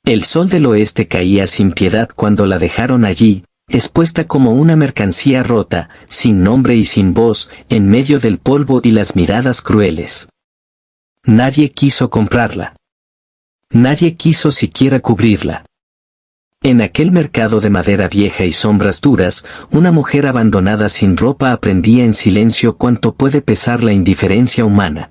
El sol del oeste caía sin piedad cuando la dejaron allí, expuesta como una mercancía rota, sin nombre y sin voz, en medio del polvo y las miradas crueles. Nadie quiso comprarla. Nadie quiso siquiera cubrirla. En aquel mercado de madera vieja y sombras duras, una mujer abandonada sin ropa aprendía en silencio cuánto puede pesar la indiferencia humana.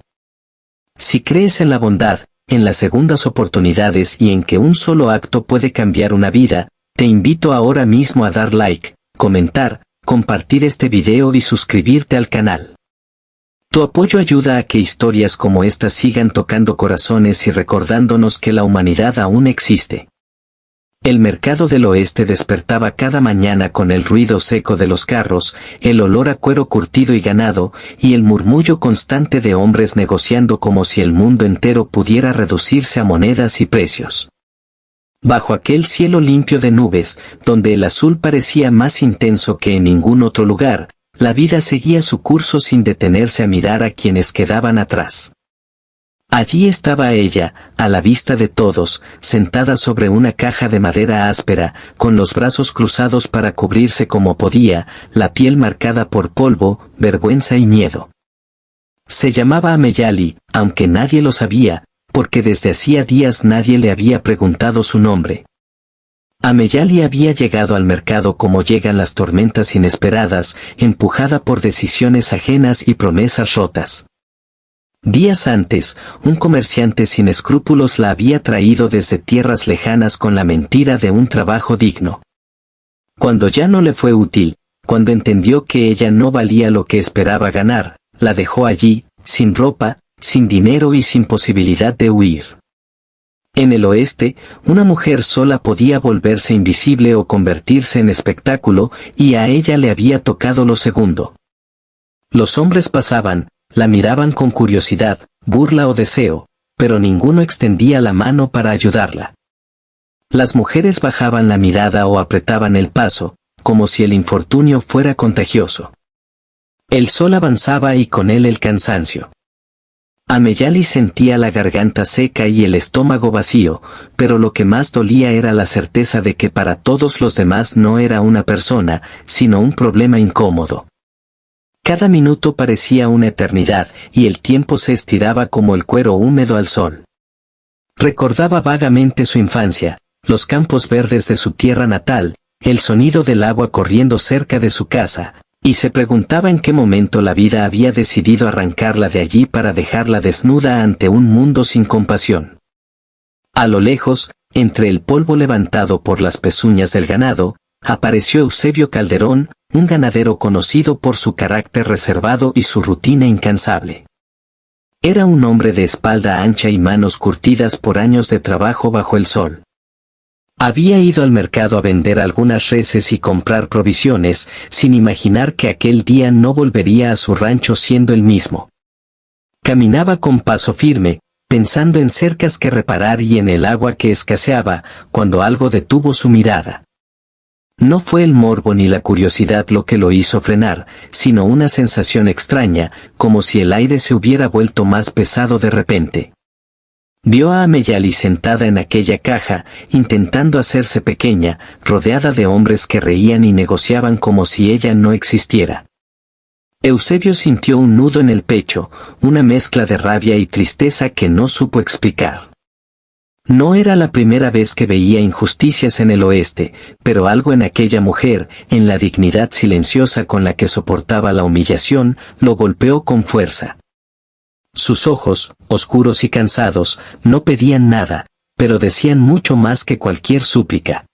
Si crees en la bondad, en las segundas oportunidades y en que un solo acto puede cambiar una vida, te invito ahora mismo a dar like, comentar, compartir este video y suscribirte al canal. Tu apoyo ayuda a que historias como esta sigan tocando corazones y recordándonos que la humanidad aún existe. El mercado del oeste despertaba cada mañana con el ruido seco de los carros, el olor a cuero curtido y ganado, y el murmullo constante de hombres negociando como si el mundo entero pudiera reducirse a monedas y precios. Bajo aquel cielo limpio de nubes, donde el azul parecía más intenso que en ningún otro lugar, la vida seguía su curso sin detenerse a mirar a quienes quedaban atrás. Allí estaba ella, a la vista de todos, sentada sobre una caja de madera áspera, con los brazos cruzados para cubrirse como podía, la piel marcada por polvo, vergüenza y miedo. Se llamaba Ameyali, aunque nadie lo sabía, porque desde hacía días nadie le había preguntado su nombre. Ameyali había llegado al mercado como llegan las tormentas inesperadas, empujada por decisiones ajenas y promesas rotas. Días antes, un comerciante sin escrúpulos la había traído desde tierras lejanas con la mentira de un trabajo digno. Cuando ya no le fue útil, cuando entendió que ella no valía lo que esperaba ganar, la dejó allí, sin ropa, sin dinero y sin posibilidad de huir. En el oeste, una mujer sola podía volverse invisible o convertirse en espectáculo, y a ella le había tocado lo segundo. Los hombres pasaban, la miraban con curiosidad, burla o deseo, pero ninguno extendía la mano para ayudarla. Las mujeres bajaban la mirada o apretaban el paso, como si el infortunio fuera contagioso. El sol avanzaba y con él el cansancio. Ameyali sentía la garganta seca y el estómago vacío, pero lo que más dolía era la certeza de que para todos los demás no era una persona, sino un problema incómodo. Cada minuto parecía una eternidad, y el tiempo se estiraba como el cuero húmedo al sol. Recordaba vagamente su infancia, los campos verdes de su tierra natal, el sonido del agua corriendo cerca de su casa, y se preguntaba en qué momento la vida había decidido arrancarla de allí para dejarla desnuda ante un mundo sin compasión. A lo lejos, entre el polvo levantado por las pezuñas del ganado, apareció Eusebio Calderón, un ganadero conocido por su carácter reservado y su rutina incansable. Era un hombre de espalda ancha y manos curtidas por años de trabajo bajo el sol. Había ido al mercado a vender algunas reses y comprar provisiones, sin imaginar que aquel día no volvería a su rancho siendo el mismo. Caminaba con paso firme, pensando en cercas que reparar y en el agua que escaseaba, cuando algo detuvo su mirada. No fue el morbo ni la curiosidad lo que lo hizo frenar, sino una sensación extraña, como si el aire se hubiera vuelto más pesado de repente. Vio a Ameyali sentada en aquella caja, intentando hacerse pequeña, rodeada de hombres que reían y negociaban como si ella no existiera. Eusebio sintió un nudo en el pecho, una mezcla de rabia y tristeza que no supo explicar. No era la primera vez que veía injusticias en el oeste, pero algo en aquella mujer, en la dignidad silenciosa con la que soportaba la humillación, lo golpeó con fuerza. Sus ojos, oscuros y cansados, no pedían nada, pero decían mucho más que cualquier súplica.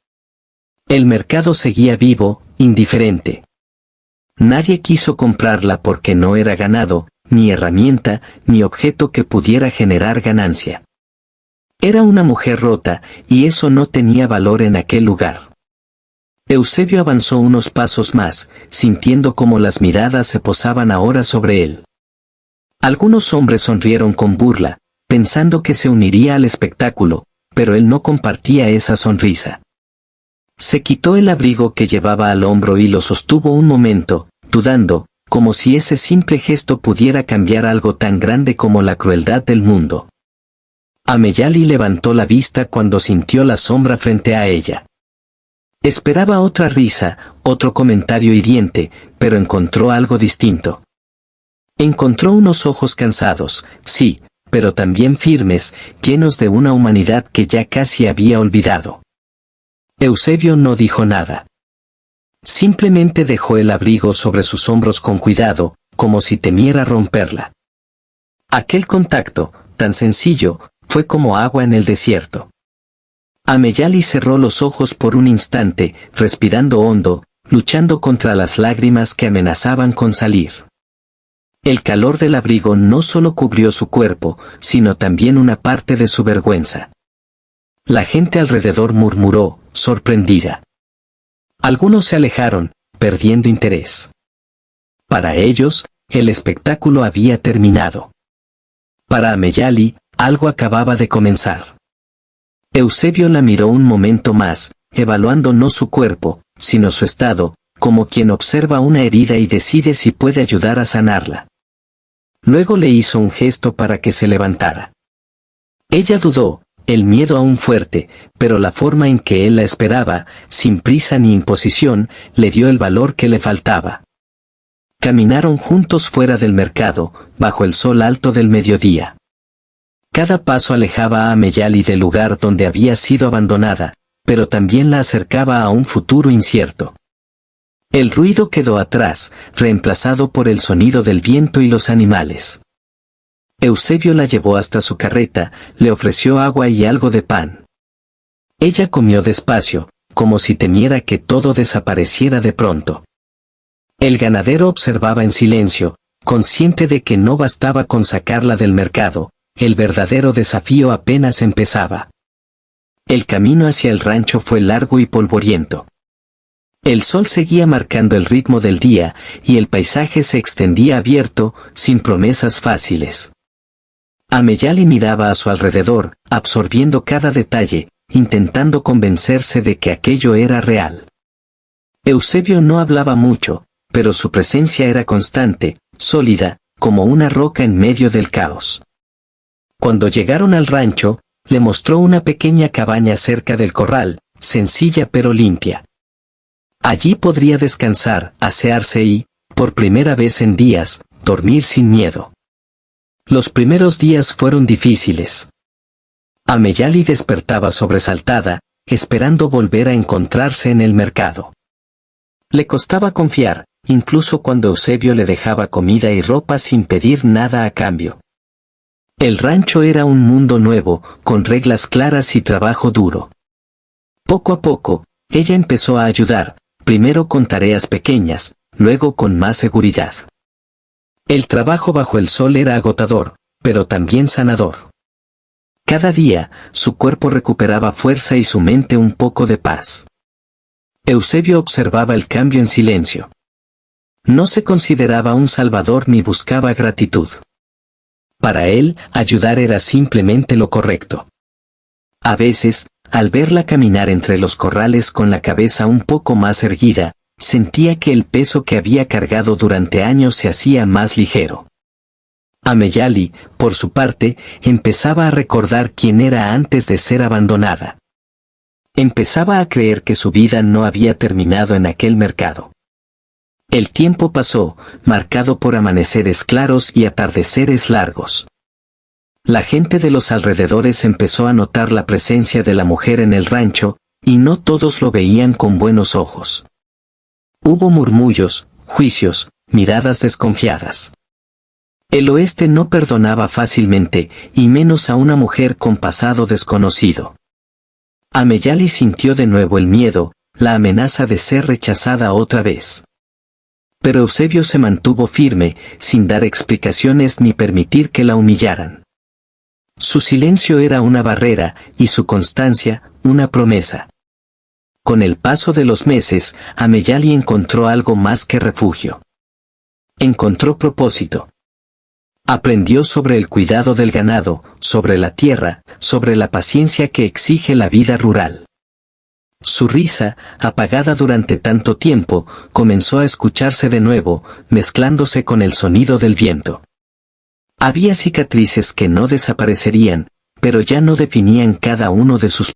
El mercado seguía vivo, indiferente. Nadie quiso comprarla porque no era ganado, ni herramienta, ni objeto que pudiera generar ganancia. Era una mujer rota, y eso no tenía valor en aquel lugar. Eusebio avanzó unos pasos más, sintiendo como las miradas se posaban ahora sobre él. Algunos hombres sonrieron con burla, pensando que se uniría al espectáculo, pero él no compartía esa sonrisa. Se quitó el abrigo que llevaba al hombro y lo sostuvo un momento, dudando, como si ese simple gesto pudiera cambiar algo tan grande como la crueldad del mundo. Ameyali levantó la vista cuando sintió la sombra frente a ella. Esperaba otra risa, otro comentario hiriente, pero encontró algo distinto. Encontró unos ojos cansados, sí, pero también firmes, llenos de una humanidad que ya casi había olvidado. Eusebio no dijo nada. Simplemente dejó el abrigo sobre sus hombros con cuidado, como si temiera romperla. Aquel contacto, tan sencillo, fue como agua en el desierto. Ameyali cerró los ojos por un instante, respirando hondo, luchando contra las lágrimas que amenazaban con salir. El calor del abrigo no solo cubrió su cuerpo, sino también una parte de su vergüenza. La gente alrededor murmuró, sorprendida. Algunos se alejaron, perdiendo interés. Para ellos, el espectáculo había terminado. Para Ameyali, algo acababa de comenzar. Eusebio la miró un momento más, evaluando no su cuerpo, sino su estado, como quien observa una herida y decide si puede ayudar a sanarla. Luego le hizo un gesto para que se levantara. Ella dudó, el miedo aún fuerte, pero la forma en que él la esperaba, sin prisa ni imposición, le dio el valor que le faltaba. Caminaron juntos fuera del mercado, bajo el sol alto del mediodía. Cada paso alejaba a Ameyali del lugar donde había sido abandonada, pero también la acercaba a un futuro incierto. El ruido quedó atrás, reemplazado por el sonido del viento y los animales. Eusebio la llevó hasta su carreta, le ofreció agua y algo de pan. Ella comió despacio, como si temiera que todo desapareciera de pronto. El ganadero observaba en silencio, consciente de que no bastaba con sacarla del mercado, el verdadero desafío apenas empezaba. El camino hacia el rancho fue largo y polvoriento. El sol seguía marcando el ritmo del día, y el paisaje se extendía abierto, sin promesas fáciles. Ameyali miraba a su alrededor, absorbiendo cada detalle, intentando convencerse de que aquello era real. Eusebio no hablaba mucho, pero su presencia era constante, sólida, como una roca en medio del caos. Cuando llegaron al rancho, le mostró una pequeña cabaña cerca del corral, sencilla pero limpia. Allí podría descansar, asearse y, por primera vez en días, dormir sin miedo. Los primeros días fueron difíciles. Ameyali despertaba sobresaltada, esperando volver a encontrarse en el mercado. Le costaba confiar, incluso cuando Eusebio le dejaba comida y ropa sin pedir nada a cambio. El rancho era un mundo nuevo, con reglas claras y trabajo duro. Poco a poco, ella empezó a ayudar, primero con tareas pequeñas, luego con más seguridad. El trabajo bajo el sol era agotador, pero también sanador. Cada día, su cuerpo recuperaba fuerza y su mente un poco de paz. Eusebio observaba el cambio en silencio. No se consideraba un salvador ni buscaba gratitud. Para él, ayudar era simplemente lo correcto. A veces, al verla caminar entre los corrales con la cabeza un poco más erguida, sentía que el peso que había cargado durante años se hacía más ligero. Ameyali, por su parte, empezaba a recordar quién era antes de ser abandonada. Empezaba a creer que su vida no había terminado en aquel mercado. El tiempo pasó, marcado por amaneceres claros y atardeceres largos. La gente de los alrededores empezó a notar la presencia de la mujer en el rancho, y no todos lo veían con buenos ojos. Hubo murmullos, juicios, miradas desconfiadas. El oeste no perdonaba fácilmente, y menos a una mujer con pasado desconocido. Ameyali sintió de nuevo el miedo, la amenaza de ser rechazada otra vez. Pero Eusebio se mantuvo firme, sin dar explicaciones ni permitir que la humillaran. Su silencio era una barrera, y su constancia, una promesa. Con el paso de los meses, Ameyali encontró algo más que refugio. Encontró propósito. Aprendió sobre el cuidado del ganado, sobre la tierra, sobre la paciencia que exige la vida rural. Su risa, apagada durante tanto tiempo, comenzó a escucharse de nuevo, mezclándose con el sonido del viento. Había cicatrices que no desaparecerían, pero ya no definían cada uno de sus